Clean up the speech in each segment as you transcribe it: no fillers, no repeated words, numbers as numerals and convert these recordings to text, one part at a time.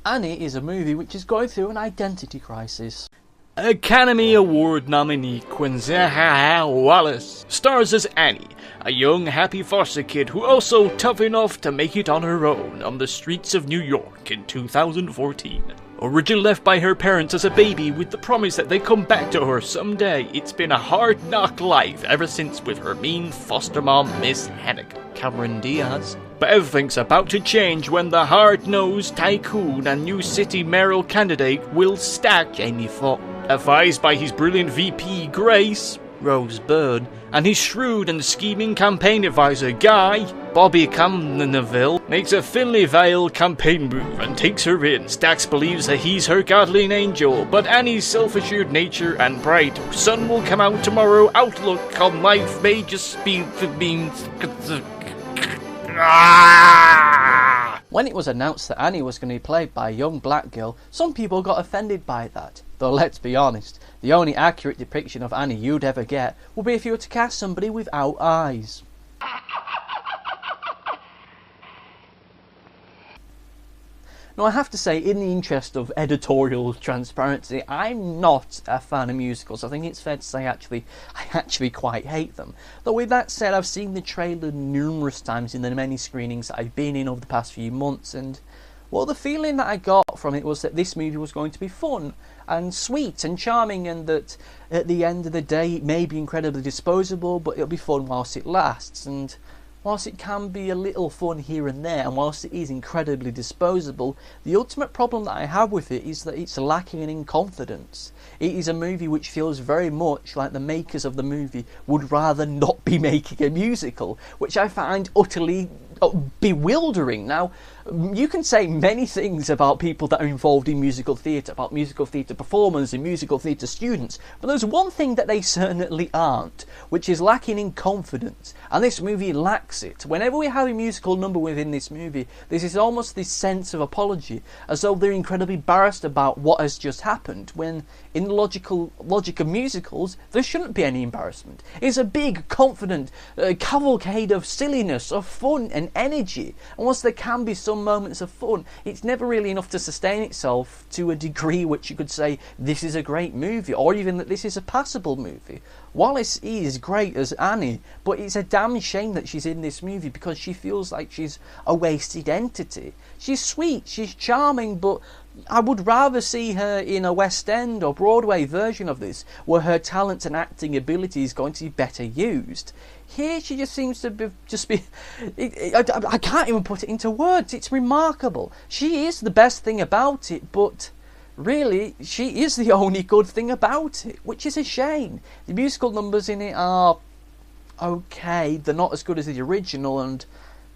Annie is a movie which is going through an identity crisis. Academy Award nominee Quinzia Wallace stars as Annie, a young, happy foster kid who also tough enough to make it on her own on the streets of New York in 2014. Originally left by her parents as a baby with the promise that they come back to her someday, it's been a hard-knock life ever since with her mean foster mom, Miss Hannigan, Cameron Diaz. But everything's about to change when the hard-nosed tycoon and new city mayoral candidate Will Stack, Jamie Foxx, advised by his brilliant VP Grace, Rose Byrne, and his shrewd and scheming campaign advisor Guy, Bobby Camdenville, makes a thinly veiled campaign move and takes her in. Stax believes that he's her guardian angel, but Annie's self-assured nature and bright sun will come out tomorrow outlook on life may just be When it was announced that Annie was going to be played by a young black girl, some people got offended by that. Though let's be honest, the only accurate depiction of Annie you'd ever get would be if you were to cast somebody without eyes. Now I have to say, in the interest of editorial transparency, I'm not a fan of musicals. I think it's fair to say I actually quite hate them. Though with that said, I've seen the trailer numerous times in the many screenings that I've been in over the past few months, and well, the feeling that I got from it was that this movie was going to be fun and sweet and charming, and that at the end of the day it may be incredibly disposable, but it'll be fun whilst it lasts. And whilst it can be a little fun here and there, and whilst it is incredibly disposable, the ultimate problem that I have with it is that it's lacking in confidence. It is a movie which feels very much like the makers of the movie would rather not be making a musical, which I find utterly bewildering. Now, you can say many things about people that are involved in musical theatre, about musical theatre performers and musical theatre students, but there's one thing that they certainly aren't, which is lacking in confidence, and this movie lacks it. Whenever we have a musical number within this movie, this is almost this sense of apology, as though they're incredibly embarrassed about what has just happened, when in the logic of musicals, there shouldn't be any embarrassment. It's a big, confident cavalcade of silliness, of fun and energy, and whilst there can be some moments of fun, it's never really enough to sustain itself to a degree which you could say this is a great movie, or even that this is a passable movie. Wallace is great as Annie, but it's a damn shame that she's in this movie because she feels like she's a wasted entity. She's sweet, she's charming, but I would rather see her in a West End or Broadway version of this, where her talent and acting ability is going to be better used. Here she just seems to be I can't even put it into words. It's remarkable. She is the best thing about it, but really she is the only good thing about it, which is a shame. The musical numbers in it are okay. They're not as good as the original, and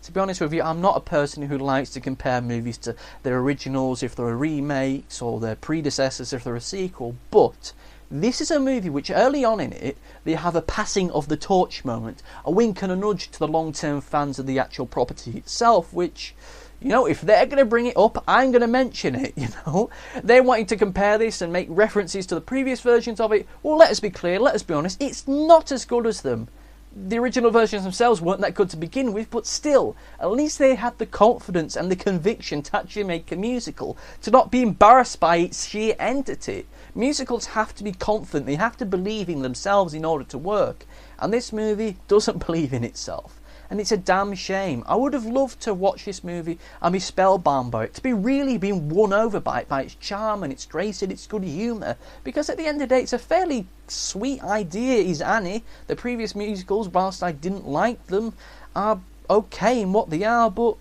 to be honest with you, I'm not a person who likes to compare movies to their originals if they're remakes, or their predecessors if they're a sequel, but this is a movie which early on in it, they have a passing of the torch moment, a wink and a nudge to the long-term fans of the actual property itself, which, you know, if they're going to bring it up, I'm going to mention it, you know. They're wanting to compare this and make references to the previous versions of it. Well, let us be clear, let us be honest, it's not as good as them. The original versions themselves weren't that good to begin with, but still, at least they had the confidence and the conviction to actually make a musical, to not be embarrassed by its sheer entity. Musicals have to be confident, they have to believe in themselves in order to work, and this movie doesn't believe in itself. And it's a damn shame. I would have loved to watch this movie and be spellbound by it, to be really being won over by it, by its charm and its grace and its good humour, because at the end of the day it's a fairly sweet idea is Annie. The previous musicals, whilst I didn't like them, are okay in what they are, but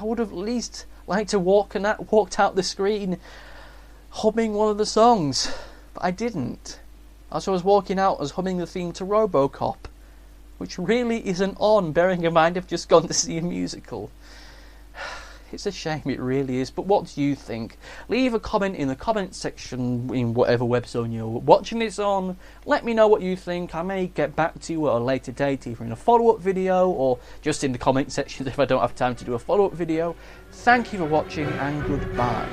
I would have at least liked to walked out the screen humming one of the songs, but I didn't. As I was walking out, I was humming the theme to RoboCop, which really isn't on, bearing in mind I've just gone to see a musical. It's a shame, it really is, but what do you think? Leave a comment in the comment section in whatever web zone you're watching this on. Let me know what you think. I may get back to you at a later date, either in a follow-up video or just in the comment section if I don't have time to do a follow-up video. Thank you for watching, and goodbye.